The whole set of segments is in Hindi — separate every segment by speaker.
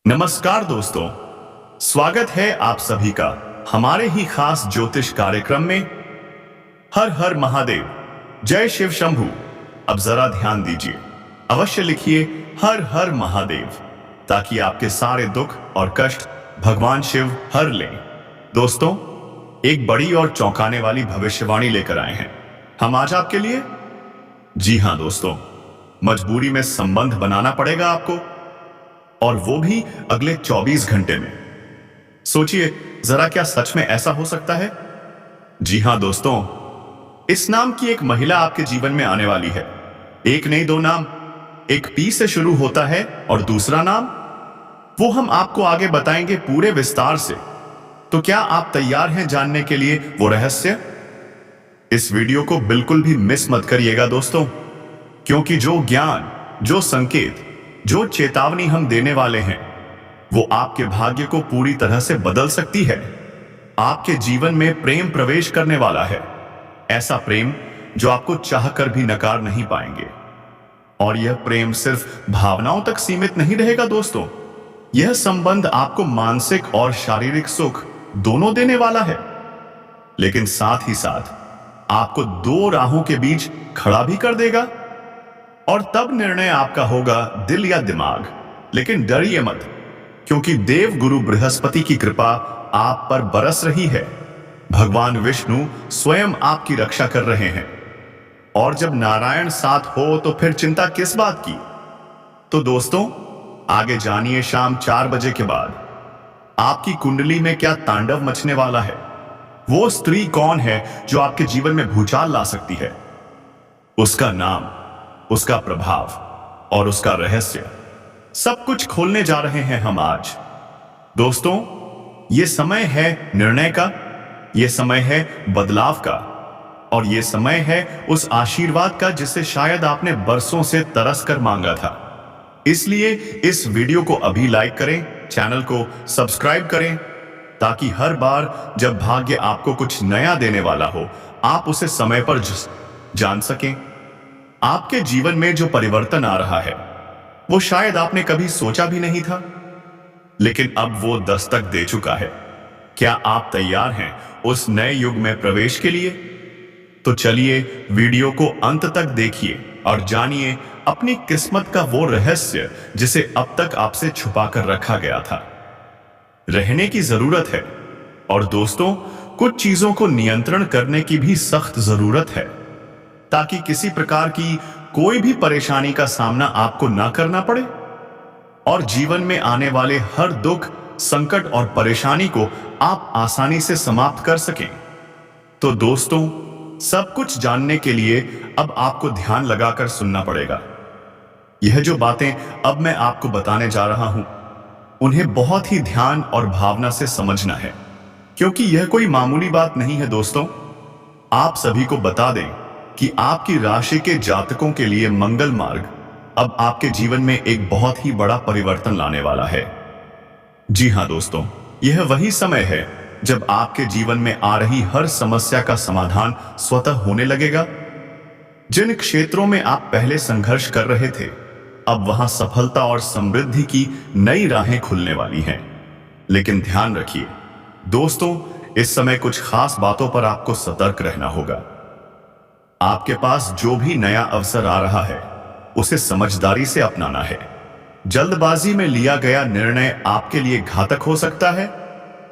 Speaker 1: नमस्कार दोस्तों, स्वागत है आप सभी का हमारे ही खास ज्योतिष कार्यक्रम में। हर हर महादेव, जय शिव शंभू। अब जरा ध्यान दीजिए, अवश्य लिखिए हर हर महादेव, ताकि आपके सारे दुख और कष्ट भगवान शिव हर लें। दोस्तों, एक बड़ी और चौंकाने वाली भविष्यवाणी लेकर आए हैं हम आज आपके लिए। जी हां दोस्तों, मजबूरी में संबंध बनाना पड़ेगा आपको, और वो भी अगले 24 घंटे में। सोचिए जरा, क्या सच में ऐसा हो सकता है? जी हां दोस्तों, इस नाम की एक महिला आपके जीवन में आने वाली है। एक नहीं दो नाम, एक पी से शुरू होता है और दूसरा नाम, वो हम आपको आगे बताएंगे पूरे विस्तार से। तो क्या आप तैयार हैं जानने के लिए वो रहस्य? इस वीडियो को बिल्कुल भी मिस मत करिएगा दोस्तों, क्योंकि जो ज्ञान, जो संकेत, जो चेतावनी हम देने वाले हैं, वो आपके भाग्य को पूरी तरह से बदल सकती है। आपके जीवन में प्रेम प्रवेश करने वाला है, ऐसा प्रेम जो आपको चाहकर भी नकार नहीं पाएंगे। और यह प्रेम सिर्फ भावनाओं तक सीमित नहीं रहेगा दोस्तों, यह संबंध आपको मानसिक और शारीरिक सुख दोनों देने वाला है। लेकिन साथ ही साथ आपको दो राहों के बीच खड़ा भी कर देगा, और तब निर्णय आपका होगा दिल या दिमाग। लेकिन डरिए मत, क्योंकि देव गुरु बृहस्पति की कृपा आप पर बरस रही है। भगवान विष्णु स्वयं आपकी रक्षा कर रहे हैं, और जब नारायण साथ हो तो फिर चिंता किस बात की। तो दोस्तों, आगे जानिए शाम 4 बजे के बाद आपकी कुंडली में क्या तांडव मचने वाला है। वो स्त्री कौन है जो आपके जीवन में भूचाल ला सकती है, उसका नाम, उसका प्रभाव और उसका रहस्य, सब कुछ खोलने जा रहे हैं हम आज। दोस्तों, यह समय है निर्णय का, यह समय है बदलाव का, और यह समय है उस आशीर्वाद का जिसे शायद आपने बरसों से तरस कर मांगा था। इसलिए इस वीडियो को अभी लाइक करें, चैनल को सब्सक्राइब करें, ताकि हर बार जब भाग्य आपको कुछ नया देने वाला हो, आप उसे समय पर जान सकें। आपके जीवन में जो परिवर्तन आ रहा है, वो शायद आपने कभी सोचा भी नहीं था, लेकिन अब वो दस्तक दे चुका है। क्या आप तैयार हैं उस नए युग में प्रवेश के लिए? तो चलिए वीडियो को अंत तक देखिए और जानिए अपनी किस्मत का वो रहस्य जिसे अब तक आपसे छुपा कर रखा गया था। रहने की जरूरत है, और दोस्तों, कुछ चीजों को नियंत्रण करने की भी सख्त जरूरत है, ताकि किसी प्रकार की कोई भी परेशानी का सामना आपको ना करना पड़े, और जीवन में आने वाले हर दुख, संकट और परेशानी को आप आसानी से समाप्त कर सकें। तो दोस्तों, सब कुछ जानने के लिए अब आपको ध्यान लगाकर सुनना पड़ेगा। यह जो बातें अब मैं आपको बताने जा रहा हूं, उन्हें बहुत ही ध्यान और भावना से समझना है, क्योंकि यह कोई मामूली बात नहीं है दोस्तों। आप सभी को बता दें कि आपकी राशि के जातकों के लिए मंगल मार्ग अब आपके जीवन में एक बहुत ही बड़ा परिवर्तन लाने वाला है। जी हां दोस्तों, यह वही समय है जब आपके जीवन में आ रही हर समस्या का समाधान स्वतः होने लगेगा। जिन क्षेत्रों में आप पहले संघर्ष कर रहे थे, अब वहां सफलता और समृद्धि की नई राहें खुलने वाली हैं। लेकिन ध्यान रखिए दोस्तों, इस समय कुछ खास बातों पर आपको सतर्क रहना होगा। आपके पास जो भी नया अवसर आ रहा है, उसे समझदारी से अपनाना है। जल्दबाजी में लिया गया निर्णय आपके लिए घातक हो सकता है,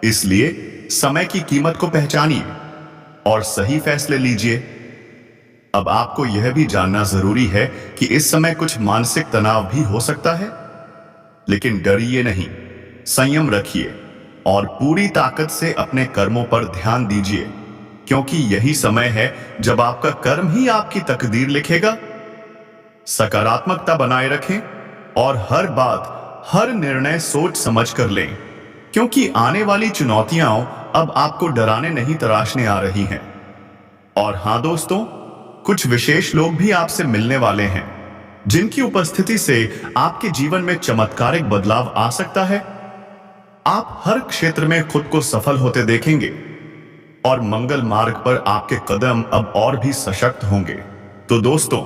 Speaker 1: इसलिए समय की कीमत को पहचानिए और सही फैसले लीजिए। अब आपको यह भी जानना जरूरी है कि इस समय कुछ मानसिक तनाव भी हो सकता है, लेकिन डरिए नहीं, संयम रखिए और पूरी ताकत से अपने कर्मों पर ध्यान दीजिए, क्योंकि यही समय है जब आपका कर्म ही आपकी तकदीर लिखेगा। सकारात्मकता बनाए रखें और हर बात, हर निर्णय सोच समझ कर लें, क्योंकि आने वाली चुनौतियां अब आपको डराने नहीं तराशने आ रही हैं। और हां दोस्तों, कुछ विशेष लोग भी आपसे मिलने वाले हैं, जिनकी उपस्थिति से आपके जीवन में चमत्कारिक बदलाव आ सकता है। आप हर क्षेत्र में खुद को सफल होते देखेंगे, और मंगल मार्ग पर आपके कदम अब और भी सशक्त होंगे। तो दोस्तों,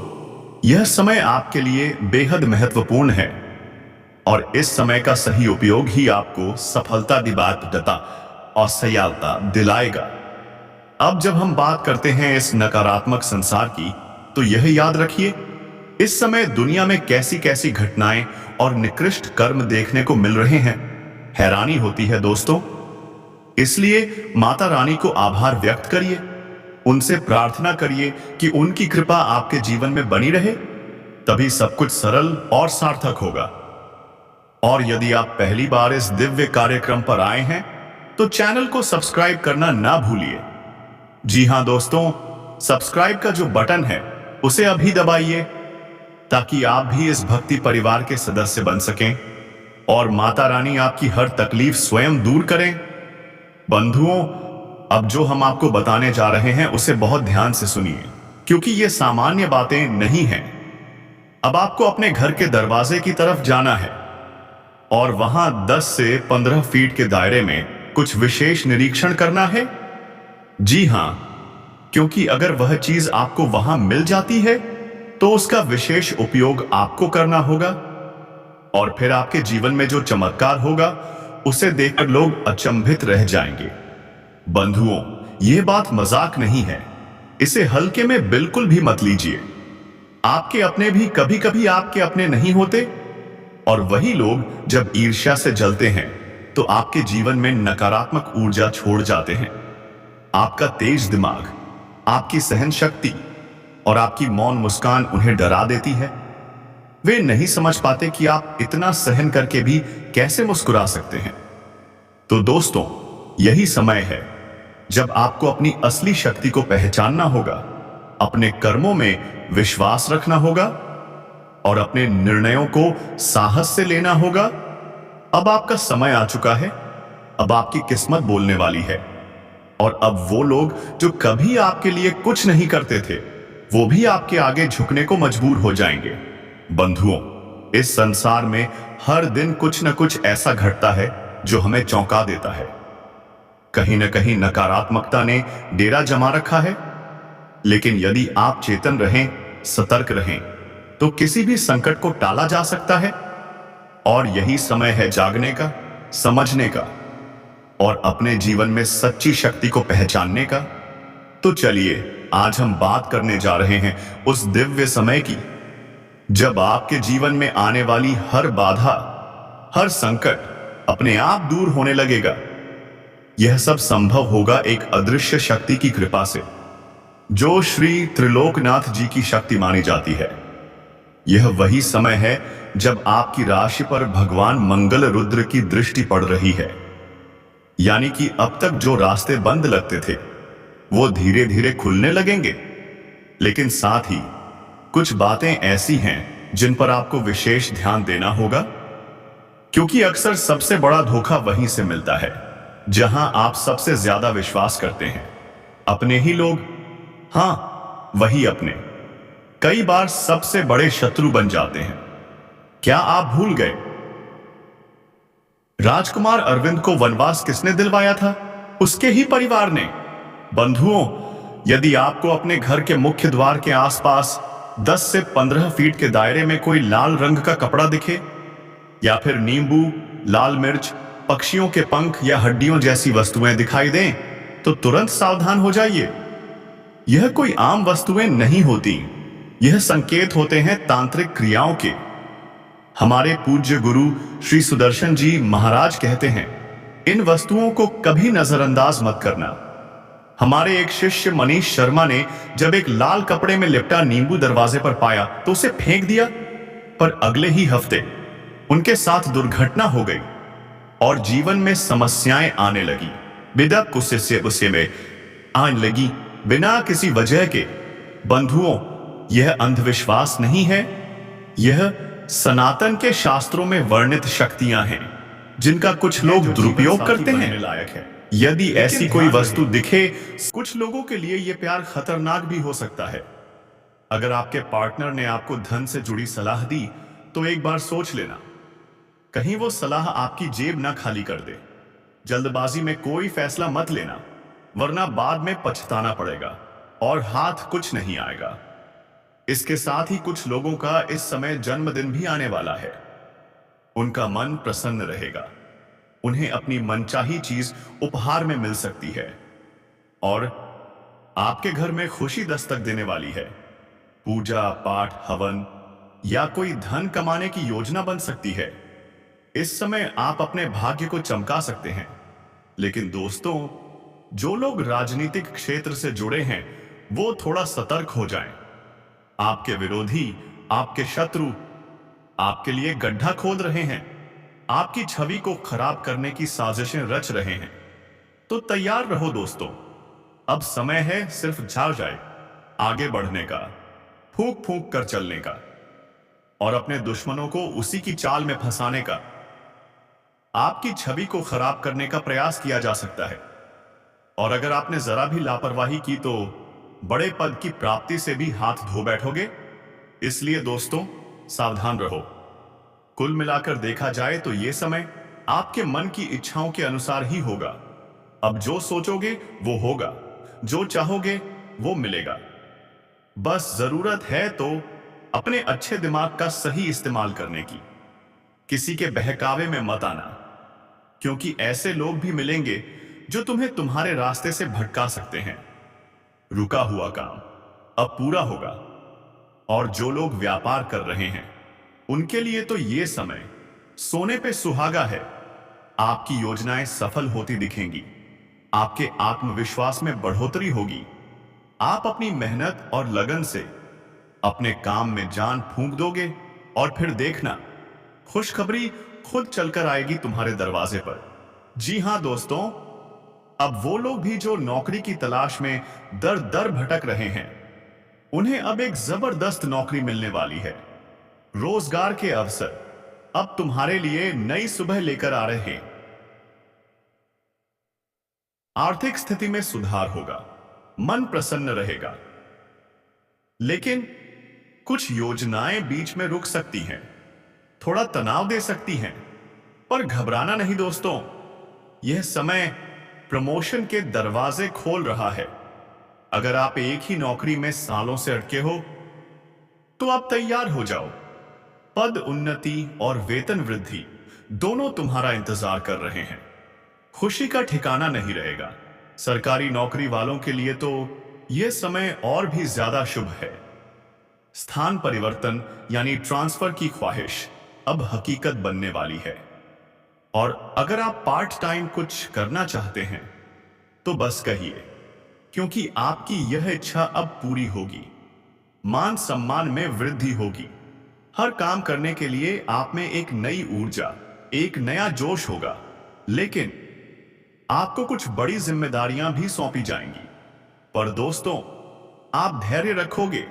Speaker 1: यह समय आपके लिए बेहद महत्वपूर्ण है। और इस समय का सही उपयोग ही आपको सफलता दिलाता और सयालता दिलाएगा। अब जब हम बात करते हैं इस नकारात्मक संसार की, तो यह याद रखिए, इस समय दुनिया में कैसी कैसी घटनाएं और निकृष्ट कर्म देखने को मिल रहे हैं। हैरानी होती है दोस्तों। इसलिए माता रानी को आभार व्यक्त करिए, उनसे प्रार्थना करिए कि उनकी कृपा आपके जीवन में बनी रहे, तभी सब कुछ सरल और सार्थक होगा। और यदि आप पहली बार इस दिव्य कार्यक्रम पर आए हैं, तो चैनल को सब्सक्राइब करना ना भूलिए। जी हां दोस्तों, सब्सक्राइब का जो बटन है उसे अभी दबाइए, ताकि आप भी इस भक्ति परिवार के सदस्य बन सकें और माता रानी आपकी हर तकलीफ स्वयं दूर करें। बंधुओं, अब जो हम आपको बताने जा रहे हैं उसे बहुत ध्यान से सुनिए, क्योंकि ये सामान्य बातें नहीं हैं। अब आपको अपने घर के दरवाजे की तरफ जाना है और वहां 10 से 15 फीट के दायरे में कुछ विशेष निरीक्षण करना है। जी हां, क्योंकि अगर वह चीज आपको वहां मिल जाती है, तो उसका विशेष उपयोग आपको करना होगा और फिर आपके जीवन में जो चमत्कार होगा उसे देखकर लोग अचंभित रह जाएंगे। बंधुओं, यह बात मजाक नहीं है, इसे हल्के में बिल्कुल भी मत लीजिए। आपके अपने भी कभी कभी आपके अपने नहीं होते, और वही लोग जब ईर्ष्या से जलते हैं तो आपके जीवन में नकारात्मक ऊर्जा छोड़ जाते हैं। आपका तेज दिमाग, आपकी सहन शक्ति और आपकी मौन मुस्कान उन्हें डरा देती है। वे नहीं समझ पाते कि आप इतना सहन करके भी कैसे मुस्कुरा सकते हैं। तो दोस्तों, यही समय है जब आपको अपनी असली शक्ति को पहचानना होगा, अपने कर्मों में विश्वास रखना होगा और अपने निर्णयों को साहस से लेना होगा। अब आपका समय आ चुका है, अब आपकी किस्मत बोलने वाली है, और अब वो लोग जो कभी आपके लिए कुछ नहीं करते थे, वो भी आपके आगे झुकने को मजबूर हो जाएंगे। बंधुओं, इस संसार में हर दिन कुछ न कुछ ऐसा घटता है जो हमें चौंका देता है। कहीं न कहीं नकारात्मकता ने डेरा जमा रखा है, लेकिन यदि आप चेतन रहें, सतर्क रहें, तो किसी भी संकट को टाला जा सकता है। और यही समय है जागने का, समझने का और अपने जीवन में सच्ची शक्ति को पहचानने का। तो चलिए, आज हम बात करने जा रहे हैं उस दिव्य समय की, जब आपके जीवन में आने वाली हर बाधा, हर संकट अपने आप दूर होने लगेगा। यह सब संभव होगा एक अदृश्य शक्ति की कृपा से, जो श्री त्रिलोकनाथ जी की शक्ति मानी जाती है। यह वही समय है जब आपकी राशि पर भगवान मंगल रुद्र की दृष्टि पड़ रही है। यानी कि अब तक जो रास्ते बंद लगते थे, वो धीरे धीरे खुलने लगेंगे। लेकिन साथ ही कुछ बातें ऐसी हैं जिन पर आपको विशेष ध्यान देना होगा, क्योंकि अक्सर सबसे बड़ा धोखा वहीं से मिलता है जहां आप सबसे ज्यादा विश्वास करते हैं। अपने ही लोग, हां, वही अपने, कई बार सबसे बड़े शत्रु बन जाते हैं। क्या आप भूल गए राजकुमार अरविंद को वनवास किसने दिलवाया था? उसके ही परिवार ने। बंधुओं, यदि आपको अपने घर के मुख्य द्वार के आसपास 10 से 15 फीट के दायरे में कोई लाल रंग का कपड़ा दिखे, या फिर नींबू, लाल मिर्च, पक्षियों के पंख या हड्डियों जैसी वस्तुएं दिखाई दें, तो तुरंत सावधान हो जाइए। यह कोई आम वस्तुएं नहीं होती, यह संकेत होते हैं तांत्रिक क्रियाओं के। हमारे पूज्य गुरु श्री सुदर्शन जी महाराज कहते हैं, इन वस्तुओं को कभी नजरअंदाज मत करना। हमारे एक शिष्य मनीष शर्मा ने जब एक लाल कपड़े में लिपटा नींबू दरवाजे पर पाया तो उसे फेंक दिया, पर अगले ही हफ्ते उनके साथ दुर्घटना हो गई और जीवन में समस्याएं आने लगी। बिना गुस्से में आने लगी, बिना किसी वजह के। बंधुओं, यह अंधविश्वास नहीं है, यह सनातन के शास्त्रों में वर्णित शक्तियां हैं, जिनका कुछ लोग दुरुपयोग करते हैं। लायक है। यदि ऐसी कोई वस्तु दिखे, कुछ लोगों के लिए यह प्यार खतरनाक भी हो सकता है। अगर आपके पार्टनर ने आपको धन से जुड़ी सलाह दी, तो एक बार सोच लेना, कहीं वो सलाह आपकी जेब ना खाली कर दे। जल्दबाजी में कोई फैसला मत लेना, वरना बाद में पछताना पड़ेगा और हाथ कुछ नहीं आएगा। इसके साथ ही कुछ लोगों का इस समय जन्मदिन भी आने वाला है। उनका मन प्रसन्न रहेगा। उन्हें अपनी मनचाही चीज उपहार में मिल सकती है और आपके घर में खुशी दस्तक देने वाली है। पूजा पाठ, हवन या कोई धन कमाने की योजना बन सकती है। इस समय आप अपने भाग्य को चमका सकते हैं। लेकिन दोस्तों, जो लोग राजनीतिक क्षेत्र से जुड़े हैं वो थोड़ा सतर्क हो जाएं। आपके विरोधी, आपके शत्रु आपके लिए गड्ढा खोद रहे हैं, आपकी छवि को खराब करने की साजिशें रच रहे हैं। तो तैयार रहो दोस्तों, अब समय है सिर्फ जाग जाए आगे बढ़ने का, फूंक फूंक कर चलने का और अपने दुश्मनों को उसी की चाल में फंसाने का। आपकी छवि को खराब करने का प्रयास किया जा सकता है और अगर आपने जरा भी लापरवाही की तो बड़े पद की प्राप्ति से भी हाथ धो बैठोगे। इसलिए दोस्तों, सावधान रहो। कुल मिलाकर देखा जाए तो यह समय आपके मन की इच्छाओं के अनुसार ही होगा। अब जो सोचोगे वो होगा, जो चाहोगे वो मिलेगा। बस जरूरत है तो अपने अच्छे दिमाग का सही इस्तेमाल करने की। किसी के बहकावे में मत आना, क्योंकि ऐसे लोग भी मिलेंगे जो तुम्हें तुम्हारे रास्ते से भटका सकते हैं। रुका हुआ काम अब पूरा होगा और जो लोग व्यापार कर रहे हैं उनके लिए तो यह समय सोने पे सुहागा है। आपकी योजनाएं सफल होती दिखेंगी, आपके आत्मविश्वास में बढ़ोतरी होगी। आप अपनी मेहनत और लगन से अपने काम में जान फूंक दोगे और फिर देखना, खुशखबरी खुद चलकर आएगी तुम्हारे दरवाजे पर। जी हां दोस्तों, अब वो लोग भी जो नौकरी की तलाश में दर दर भटक रहे हैं, उन्हें अब एक जबरदस्त नौकरी मिलने वाली है। रोजगार के अवसर अब तुम्हारे लिए नई सुबह लेकर आ रहे हैं। आर्थिक स्थिति में सुधार होगा, मन प्रसन्न रहेगा। लेकिन कुछ योजनाएं बीच में रुक सकती हैं, थोड़ा तनाव दे सकती हैं, पर घबराना नहीं दोस्तों। यह समय प्रमोशन के दरवाजे खोल रहा है। अगर आप एक ही नौकरी में सालों से अटके हो तो आप तैयार हो जाओ। पद उन्नति और वेतन वृद्धि दोनों तुम्हारा इंतजार कर रहे हैं। खुशी का ठिकाना नहीं रहेगा। सरकारी नौकरी वालों के लिए तो यह समय और भी ज्यादा शुभ है। स्थान परिवर्तन यानी ट्रांसफर की ख्वाहिश अब हकीकत बनने वाली है। और अगर आप पार्ट टाइम कुछ करना चाहते हैं तो बस कहिए, क्योंकि आपकी यह इच्छा अब पूरी होगी। मान सम्मान में वृद्धि होगी। हर काम करने के लिए आप में एक नई ऊर्जा, एक नया जोश होगा। लेकिन आपको कुछ बड़ी जिम्मेदारियां भी सौंपी जाएंगी। पर दोस्तों, आप धैर्य रखोगे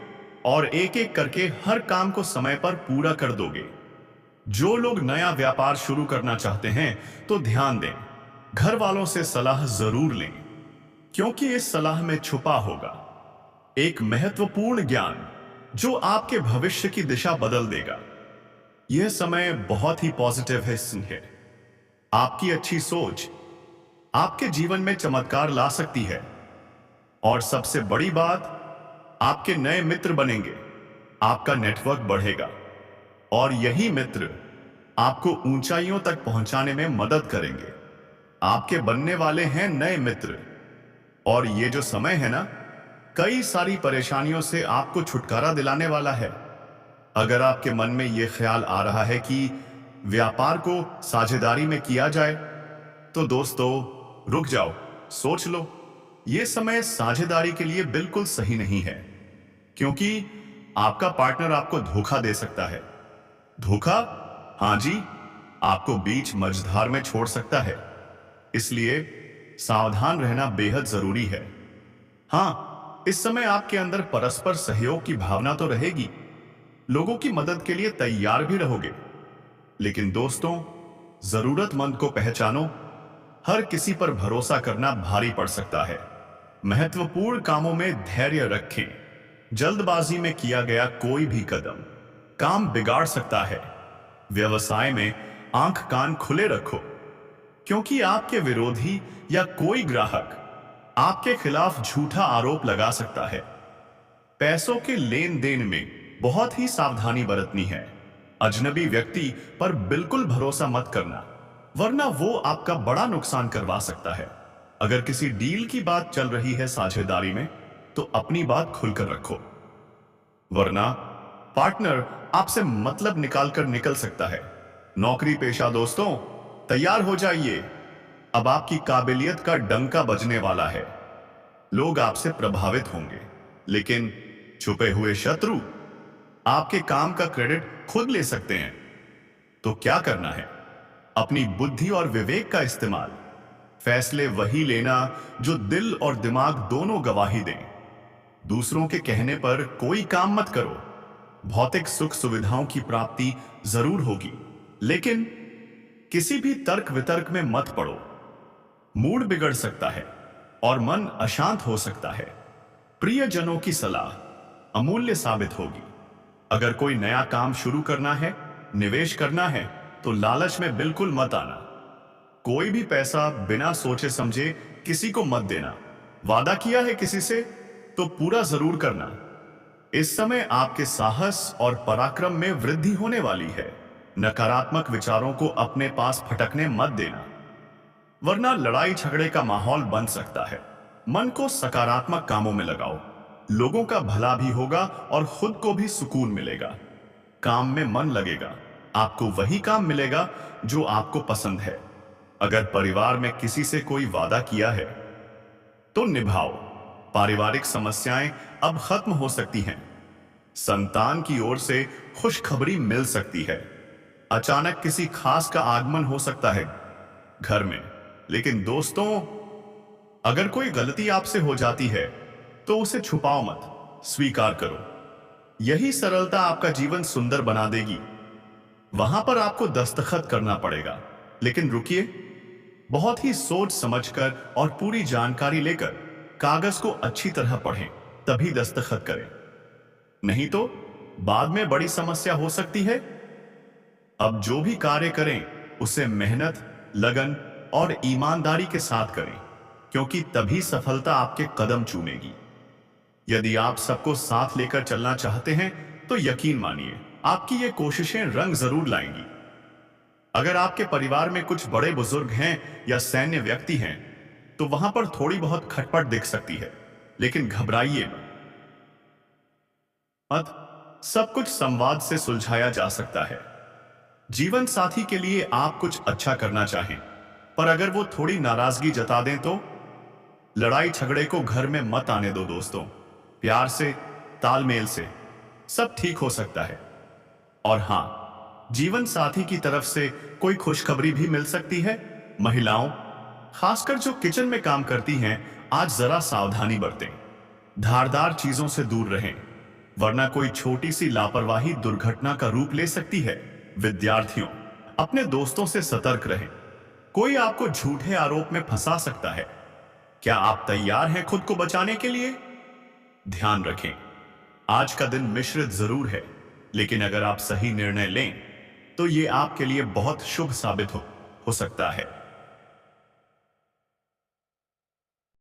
Speaker 1: और एक एक करके हर काम को समय पर पूरा कर दोगे। जो लोग नया व्यापार शुरू करना चाहते हैं तो ध्यान दें, घर वालों से सलाह जरूर लें, क्योंकि इस सलाह में छुपा होगा एक महत्वपूर्ण ज्ञान जो आपके भविष्य की दिशा बदल देगा। यह समय बहुत ही पॉजिटिव है। आपकी अच्छी सोच आपके जीवन में चमत्कार ला सकती है और सबसे बड़ी बात, आपके नए मित्र बनेंगे, आपका नेटवर्क बढ़ेगा और यही मित्र आपको ऊंचाइयों तक पहुंचाने में मदद करेंगे। आपके बनने वाले हैं नए मित्र और ये जो समय है ना, कई सारी परेशानियों से आपको छुटकारा दिलाने वाला है। अगर आपके मन में यह ख्याल आ रहा है कि व्यापार को साझेदारी में किया जाए तो दोस्तों रुक जाओ, सोच लो। यह समय साझेदारी के लिए बिल्कुल सही नहीं है, क्योंकि आपका पार्टनर आपको धोखा दे सकता है। धोखा, हां जी, आपको बीच मझधार में छोड़ सकता है। इसलिए सावधान रहना बेहद जरूरी है। हां, इस समय आपके अंदर परस्पर सहयोग की भावना तो रहेगी, लोगों की मदद के लिए तैयार भी रहोगे। लेकिन दोस्तों, जरूरतमंद को पहचानो। हर किसी पर भरोसा करना भारी पड़ सकता है। महत्वपूर्ण कामों में धैर्य रखें। जल्दबाजी में किया गया कोई भी कदम काम बिगाड़ सकता है। व्यवसाय में आंख कान खुले रखो, क्योंकि आपके विरोधी या कोई ग्राहक आपके खिलाफ झूठा आरोप लगा सकता है। पैसों के लेन देन में बहुत ही सावधानी बरतनी है। अजनबी व्यक्ति पर बिल्कुल भरोसा मत करना, वरना वो आपका बड़ा नुकसान करवा सकता है। अगर किसी डील की बात चल रही है साझेदारी में, तो अपनी बात खुलकर रखो, वरना पार्टनर आपसे मतलब निकालकर निकल सकता है। नौकरी पेशा दोस्तों, तैयार हो जाइए, अब आपकी काबिलियत का डंका बजने वाला है। लोग आपसे प्रभावित होंगे, लेकिन छुपे हुए शत्रु आपके काम का क्रेडिट खुद ले सकते हैं। तो क्या करना है? अपनी बुद्धि और विवेक का इस्तेमाल। फैसले वही लेना जो दिल और दिमाग दोनों गवाही दें। दूसरों के कहने पर कोई काम मत करो। भौतिक सुख सुविधाओं की प्राप्ति जरूर होगी, लेकिन किसी भी तर्क वितर्क में मत पड़ो। मूड बिगड़ सकता है और मन अशांत हो सकता है। प्रियजनों की सलाह अमूल्य साबित होगी। अगर कोई नया काम शुरू करना है, निवेश करना है, तो लालच में बिल्कुल मत आना। कोई भी पैसा बिना सोचे समझे किसी को मत देना। वादा किया है किसी से तो पूरा जरूर करना। इस समय आपके साहस और पराक्रम में वृद्धि होने वाली है। नकारात्मक विचारों को अपने पास फटकने मत देना, वरना लड़ाई झगड़े का माहौल बन सकता है। मन को सकारात्मक कामों में लगाओ, लोगों का भला भी होगा और खुद को भी सुकून मिलेगा। काम में मन लगेगा, आपको वही काम मिलेगा जो आपको पसंद है। अगर परिवार में किसी से कोई वादा किया है तो निभाओ। पारिवारिक समस्याएं अब खत्म हो सकती हैं। संतान की ओर से खुशखबरी मिल सकती है। अचानक किसी खास का आगमन हो सकता है घर में। लेकिन दोस्तों, अगर कोई गलती आपसे हो जाती है तो उसे छुपाओ मत, स्वीकार करो। यही सरलता आपका जीवन सुंदर बना देगी। वहां पर आपको दस्तखत करना पड़ेगा, लेकिन रुकिए, बहुत ही सोच समझकर और पूरी जानकारी लेकर कागज को अच्छी तरह पढ़ें, तभी दस्तखत करें। नहीं तो बाद में बड़ी समस्या हो सकती है। अब जो भी कार्य करें उसे मेहनत, लगन और ईमानदारी के साथ करें, क्योंकि तभी सफलता आपके कदम चूमेगी। यदि आप सबको साथ लेकर चलना चाहते हैं तो यकीन मानिए, आपकी ये कोशिशें रंग जरूर लाएंगी। अगर आपके परिवार में कुछ बड़े बुजुर्ग हैं या सैन्य व्यक्ति हैं, तो वहां पर थोड़ी बहुत खटपट दिख सकती है, लेकिन घबराइए मत। सब कुछ संवाद से सुलझाया जा सकता है। जीवन साथी के लिए आप कुछ अच्छा करना चाहें, पर अगर वो थोड़ी नाराजगी जता दें तो लड़ाई झगड़े को घर में मत आने दो दोस्तों। प्यार से, तालमेल से सब ठीक हो सकता है। और हां, जीवन साथी की तरफ से कोई खुशखबरी भी मिल सकती है। महिलाओं, खासकर जो किचन में काम करती हैं, आज जरा सावधानी बरतें। धारदार चीजों से दूर रहें, वरना कोई छोटी सी लापरवाही दुर्घटना का रूप ले सकती है। विद्यार्थियों, अपने दोस्तों से सतर्क रहें। कोई आपको झूठे आरोप में फंसा सकता है। क्या आप तैयार हैं खुद को बचाने के लिए? ध्यान रखें, आज का दिन मिश्रित जरूर है, लेकिन अगर आप सही निर्णय लें तो ये आपके लिए बहुत शुभ साबित हो सकता है।